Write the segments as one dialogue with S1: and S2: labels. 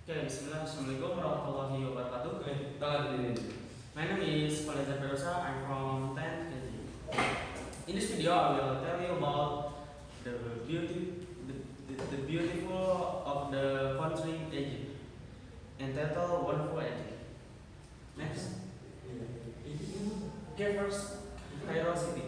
S1: Okay, Bismillah, Assalamualaikum warahmatullahi wabarakatuh. My name is Faliza Perosa. I'm from 10th KG. In this video, I will tell you about the beautiful of the country Egypt, entitled Wonderful Egypt. Next. Okay, first, Cairo City.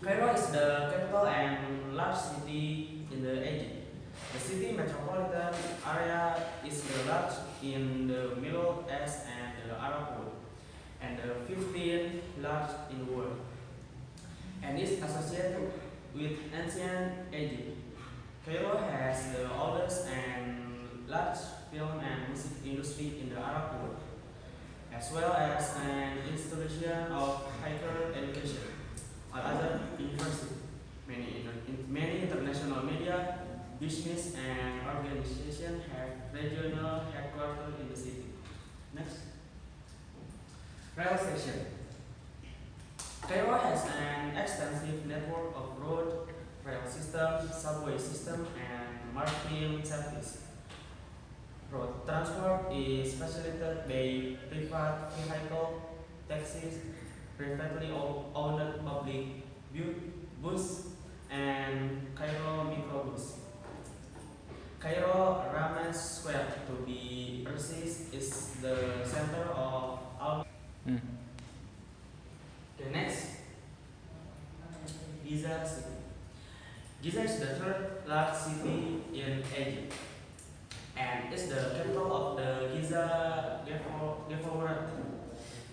S1: Cairo is the capital and large city in the Egypt. The city metropolitan area is the largest in the Middle East and the Arab world, and the 15th largest in the world, and is associated with ancient Egypt. Cairo has the oldest and largest film and music industry in the Arab world, as well as an institution of higher education, Al-Azhar University. Many international media, business, and organizations have regional headquarters in the city. Next. Rail station. Cairo has an extensive network of road, rail system, subway system, and maritime service. Road transport is facilitated by private vehicle, taxis, privately owned public bus, and Cairo microbus. Cairo Ramen Square, to be precise, is the center of all. Okay, next. Giza City. Giza is the third largest city in Egypt, and is the capital of the Giza Governorate.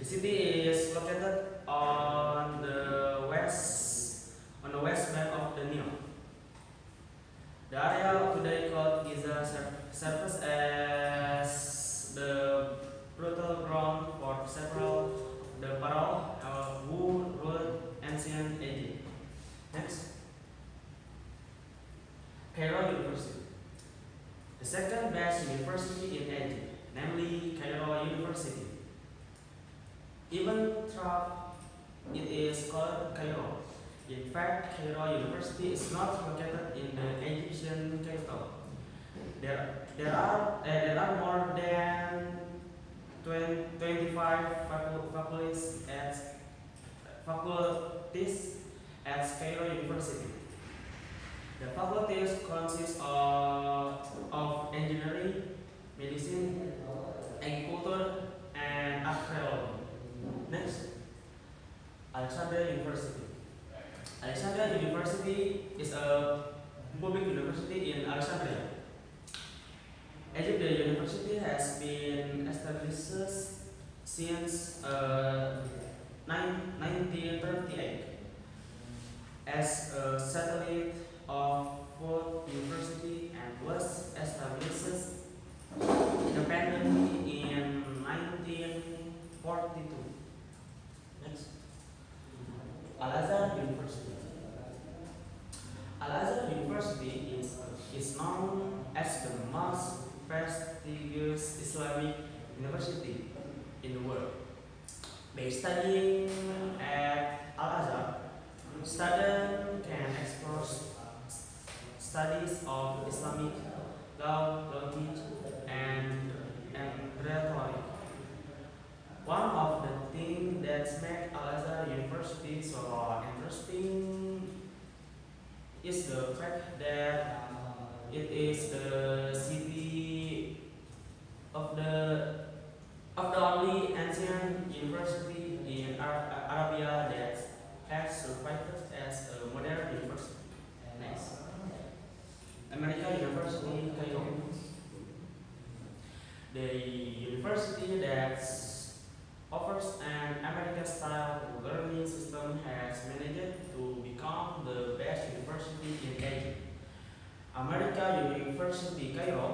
S1: The city is located on the west bank of the Nile. The area today called Giza serves as the brutal ground for several of the pharaohs who ruled ancient Egypt. Next. Cairo University. The second best university in Egypt, namely Cairo University. Even though it is called Cairo, in fact, Cairo University is not located in the Egyptian capital. There are more than 25 faculties at Cairo University. The faculties consist of engineering, medicine, agriculture, and archaeology. Next, Alexandria University. Alexandria University is a public university in Alexandria. Egypt, the university has been established since 1938 as a satellite of Ford University and was established independently in 1942. Next. Al-Azhar University. Al-Azhar University is known as the most prestigious Islamic university in the world. By studying at Al-Azhar, students can explore studies of Islamic law, logic, and rhetoric. One of the things that make Al-Azhar University so interesting is the fact that it is the city of the only ancient university in Arabia that has survived as a modern university. Next. American University Cairo. The university that offers an American-style learning system has managed to become the best university in Egypt. American University Cairo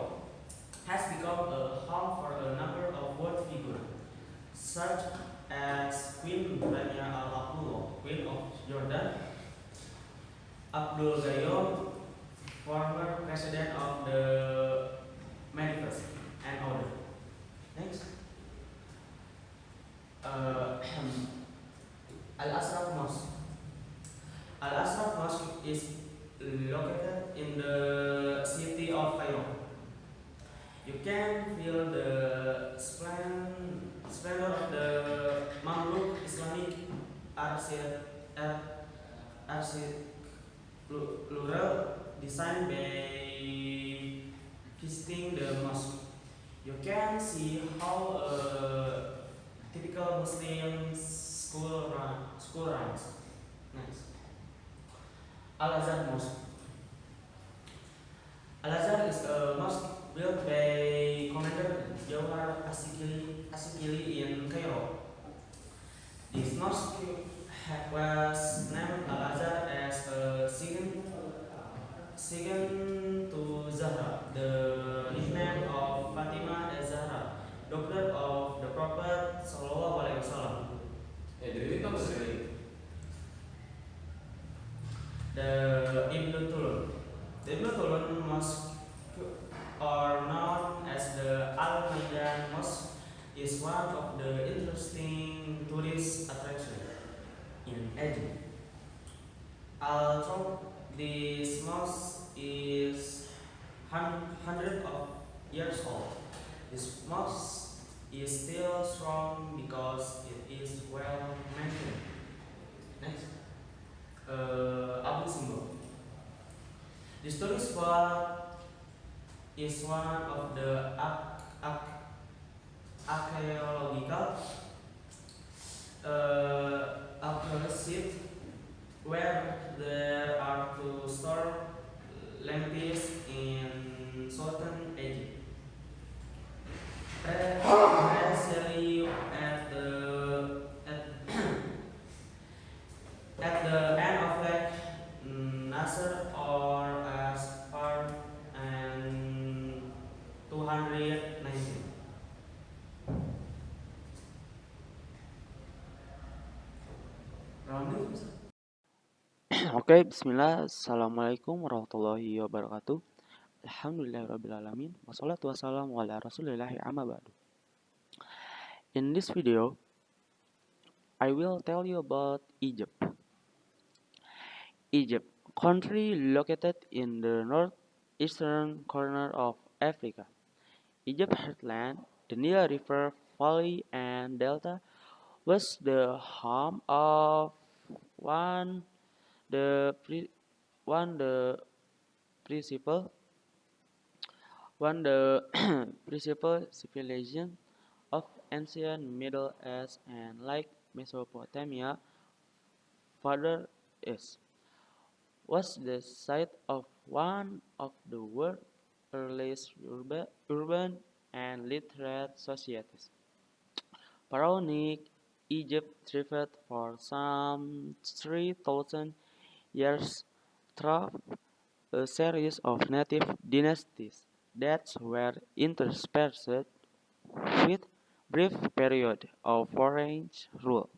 S1: has become a home for a number of world figures, such as Queen Rania Al Abdullah, Queen of Jordan, Abdul Gayoom, former president of the Maldives, and others. Next. Al-Asraf Mosque. Al-Asraf Mosque is located in the city of Cairo. You can feel the splendor of the Mamluk Islamic architectural design by visiting the mosque. You can see how a typical Muslim school runs. Next, Al Azhar Mosque. Al Azhar is a mosque built by Commander Jawhar Asikili in Cairo. This mosque was named Al Azhar as a second to Zahra, the nickname of Fatima as Zahra, daughter of the Prophet Sallallahu Alaihi Wasallam. The Ibn Tulun. The Ibn Tulun Mosque, or known as the Al Maidan Mosque, is one of the interesting tourist attractions in Egypt. Although this mosque is hundred of years old, this mosque is still strong because it is well maintained. Next, Abu Simbel. This tourist spot is one of the archaeological sites where there are to store lampions in southern Egypt. Especially at the end of Lake Nasser or as far and 219.
S2: Oke, bismillah. Assalamualaikum warahmatullahi wabarakatuh. Alhamdulillahirrabbilalamin. Wassalatu wassalamu ala rasulillahi amma ba'du. In this video, I will tell you about Egypt. Egypt, country located in the northeastern corner of Africa. Egypt heartland, the Nile River Valley and Delta, was the home of one the pre- one the principal principal civilization of ancient Middle East and like Mesopotamia, further east, was the site of one of the world's earliest urban and literate societies. Pharaonic Egypt thrived for some 3,000 years through a series of native dynasties that were interspersed with brief periods of foreign rule.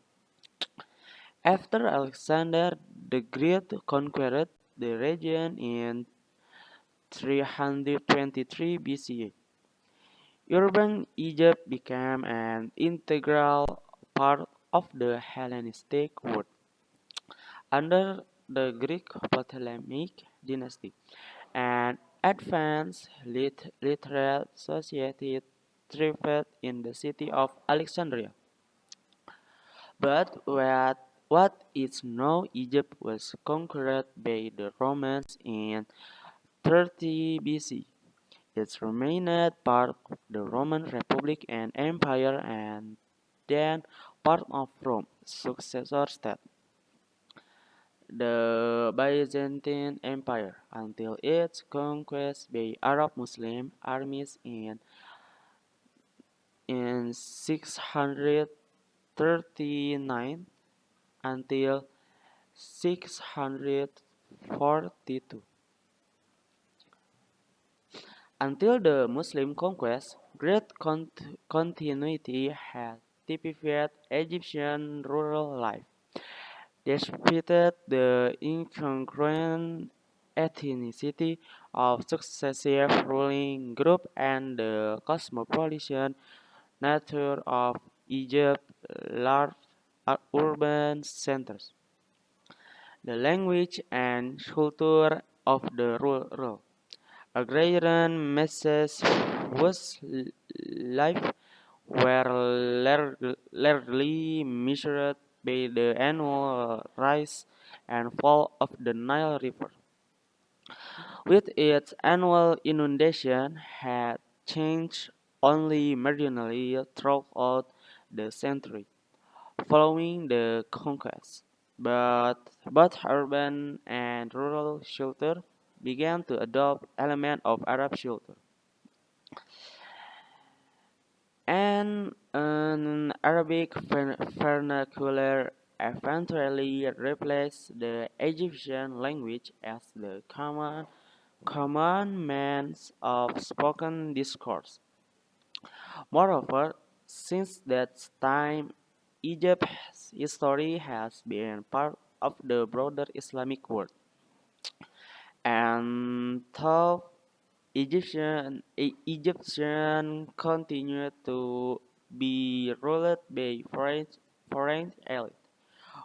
S2: After Alexander the Great conquered the region in 323 BCE, urban Egypt became an integral part of the Hellenistic world. Under the Greek Ptolemaic dynasty, an advanced literate society thrived in the city of Alexandria. But what is now Egypt was conquered by the Romans in 30 BC. It remained part of the Roman Republic and Empire and then part of Rome's successor state, the Byzantine Empire, until its conquest by Arab Muslim armies in 639 until 642. Until the Muslim conquest, great continuity had typified Egyptian rural life. Despite the incongruent ethnicity of successive ruling groups and the cosmopolitan nature of Egypt's large urban centers, the language and culture of the rural agrarian masses whose life were largely measured by the annual rise and fall of the Nile River, with its annual inundation had changed only marginally throughout the century following the conquest. But both urban and rural shelter began to adopt elements of Arab shelter, and an Arabic vernacular eventually replaced the Egyptian language as the common means of spoken discourse. Moreover, since that time, Egypt's history has been part of the broader Islamic world, and though Egyptian continued to be ruled by foreign elite,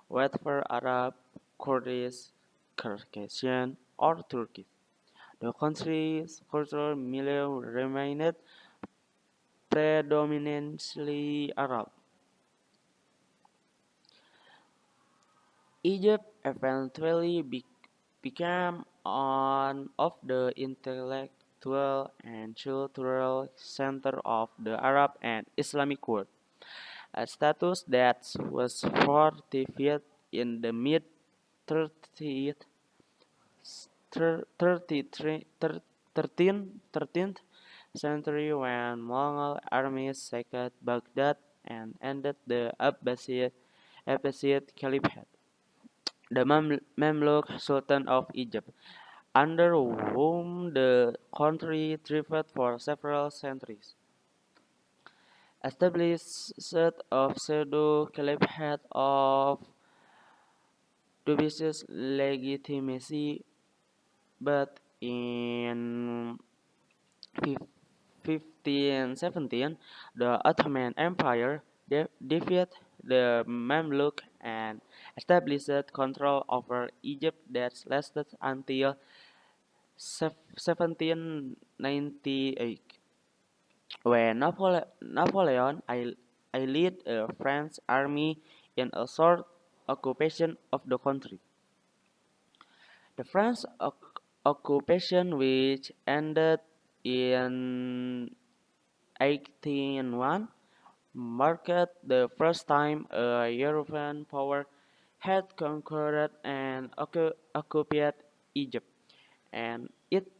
S2: whether Arab, Kurdish, Caucasian, or Turkish. The country's cultural milieu remained predominantly Arab. Egypt eventually became one of the intellectual and cultural centers of the Arab and Islamic world, a status that was fortified in the mid 30th, 13th century when Mongol armies sacked Baghdad and ended the Abbasid Caliphate. The Mamluk Sultan of Egypt, under whom the country thrived for several centuries, established a pseudo-caliphate of dubious legitimacy, but in 1517 the Ottoman Empire defeated the Mamluk and established control over Egypt that lasted until 1798, when Napoleon led a French army in a short occupation of the country. The French occupation, which ended in 1801, marked the first time a European power had conquered and occupied Egypt, and it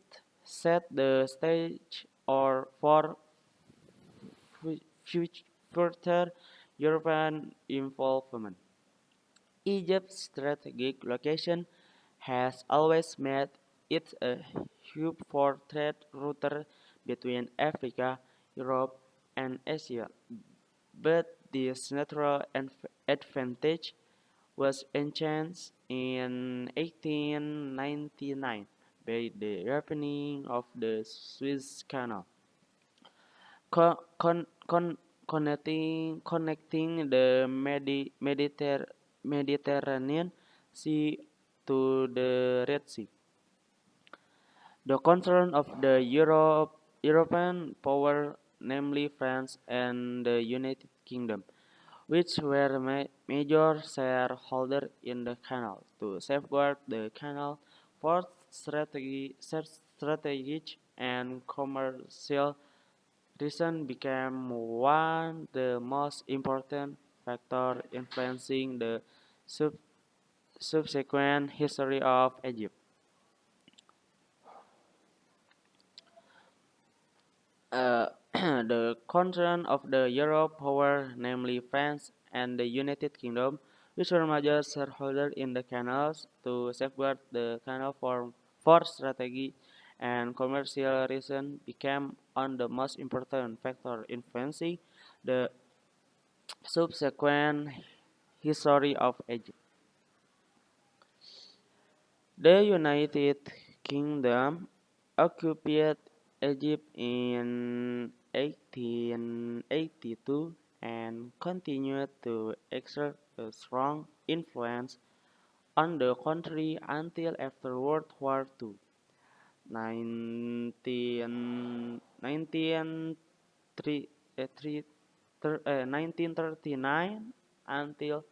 S2: set the stage for further European involvement. Egypt's strategic location has always made it a hub for trade route between Africa, Europe, and Asia, but this natural advantage was enhanced in 1899 by the opening of the Suez Canal, co- con- con- connecting the Mediterranean Sea to the Red Sea. The concern of the European power, namely France and the United Kingdom, which were major shareholders in the canal, to safeguard the canal for strategic and commercial reasons became one the most important factor influencing the sub- subsequent history of Egypt. The concern of the Europe power, namely France and the United Kingdom, which were major shareholders in the canals, to safeguard the canal for strategy and commercial reasons, became one the most important factor influencing the subsequent history of Egypt. The United Kingdom occupied Egypt in 1882 and continued to exert a strong influence on the country until after World War II. 19 19, 1939 until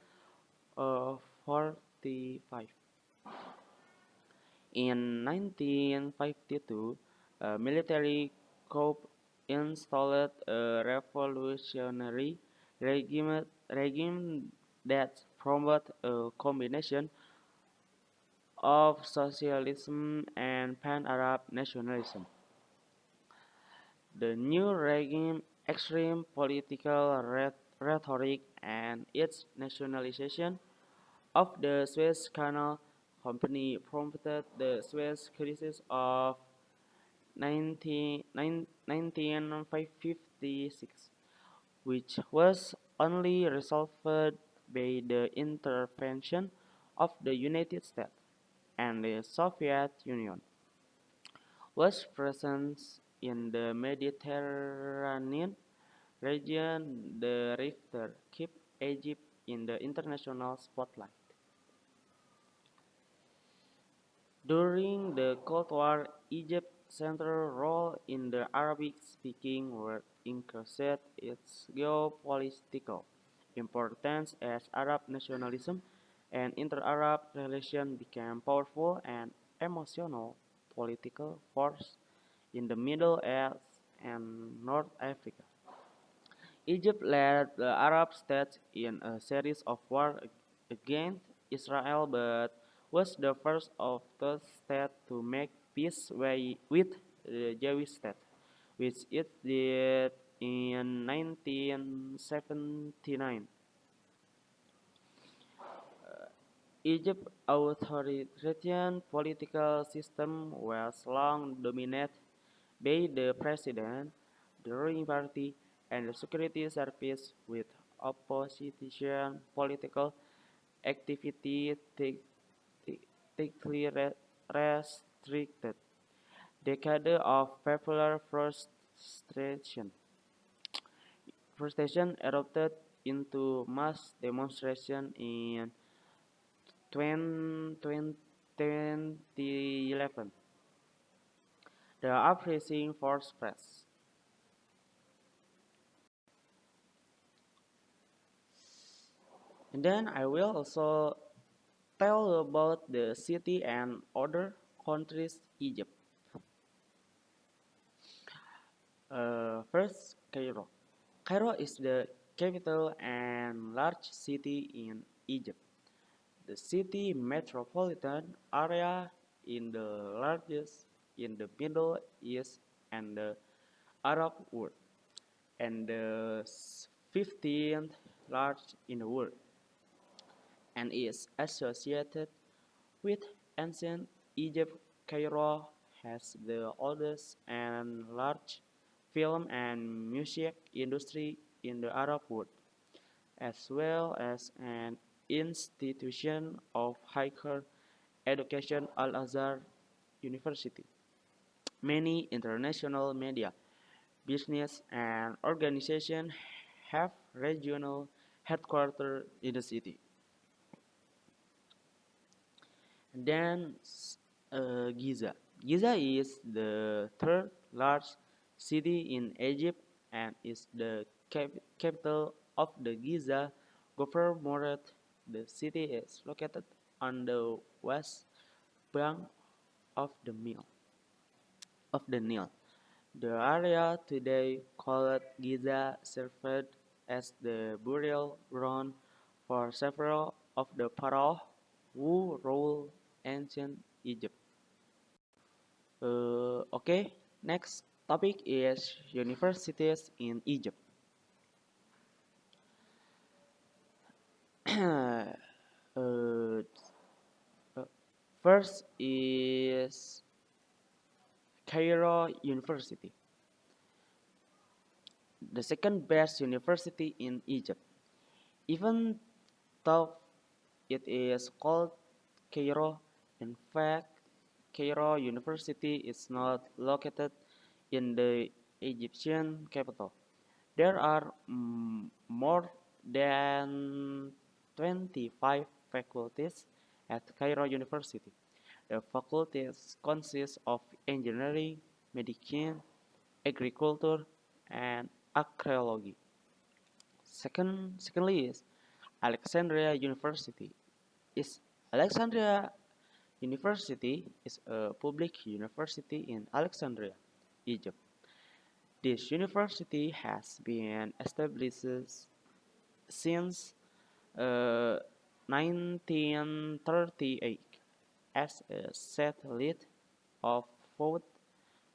S2: 45. In 1952, a military coup installed a revolutionary regime that promoted a combination of socialism and pan-Arab nationalism. The new regime, extreme political rhetoric, and its nationalization of the Suez Canal Company prompted the Suez Crisis of 1956, which was only resolved by the intervention of the United States and the Soviet Union. Was present in the Mediterranean region, the rift kept Egypt in the international spotlight. During the Cold War, Egypt's central role in the Arabic-speaking world increased its geopolitical importance as Arab nationalism and inter-Arab relations became powerful and emotional political force in the Middle East and North Africa. Egypt led the Arab states in a series of wars against Israel but was the first of those states to make peace with the Jewish state, which it did in 1979. Egypt's authoritarian political system was long dominated by the president, the ruling party, and the security service, with opposition political activity strictly restricted. Decade of popular frustration erupted into mass demonstration in 2011. The uprising forced press. And then I will also tell about the city and other countries Egypt. First, Cairo. Cairo is the capital and large city in Egypt. The city metropolitan area is the largest in the Middle East and the Arab world, and the 15th largest in the world, and is associated with ancient Egypt. Cairo has the oldest and large film and music industry in the Arab world, as well as an institution of higher education, Al-Azhar University. Many international media, business, and organizations have regional headquarters in the city. Then Giza. Giza is the third largest city in Egypt and is the capital of the Giza Governorate. The city is located on the west bank of the Nile. The area today called Giza served as the burial ground for several of the pharaohs who ruled ancient Egypt. Okay, next topic is universities in Egypt. Uh, First is Cairo University, the second best university in Egypt. Even though it is called Cairo, in fact, Cairo University is not located in the Egyptian capital. There are more than 25 faculties at Cairo University. The faculties consist of engineering, medicine, agriculture, and archaeology. Secondly is Alexandria University. Is Alexandria University is a public university in Alexandria, Egypt. This university has been established since uh, 1938 as a satellite of Fordham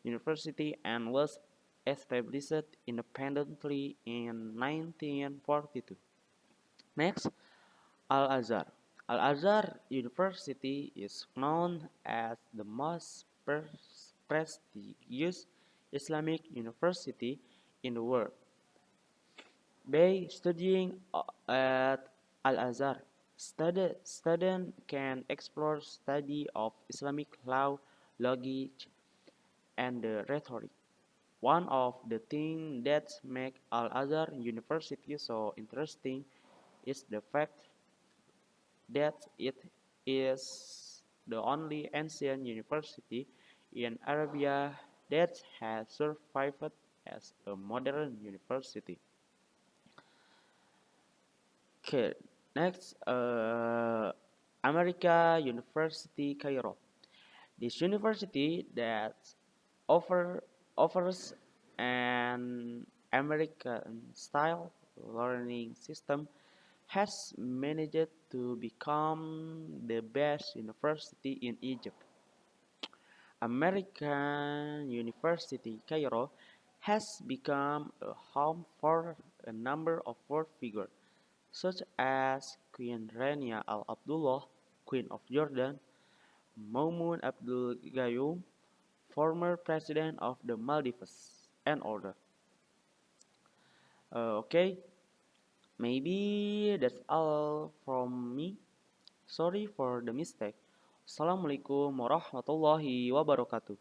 S2: University and was established independently in 1942. Next, Al-Azhar. Al-Azhar University is known as the most prestigious Islamic university in the world. By studying at Al-Azhar, students can explore study of Islamic law, logic, and rhetoric. One of the things that make Al-Azhar University so interesting is the fact that it is the only ancient university in Arabia that has survived as a modern university. Okay, next, America University Cairo. This university that offer, offers an American-style learning system has managed to become the best university in Egypt. American University Cairo has become a home for a number of world figures such as Queen Rania Al Abdullah, Queen of Jordan, Maumoon Abdul Gayoom, former president of the Maldives, and others. Okay, maybe that's all from me. Sorry for the mistake. Assalamualaikum warahmatullahi wabarakatuh.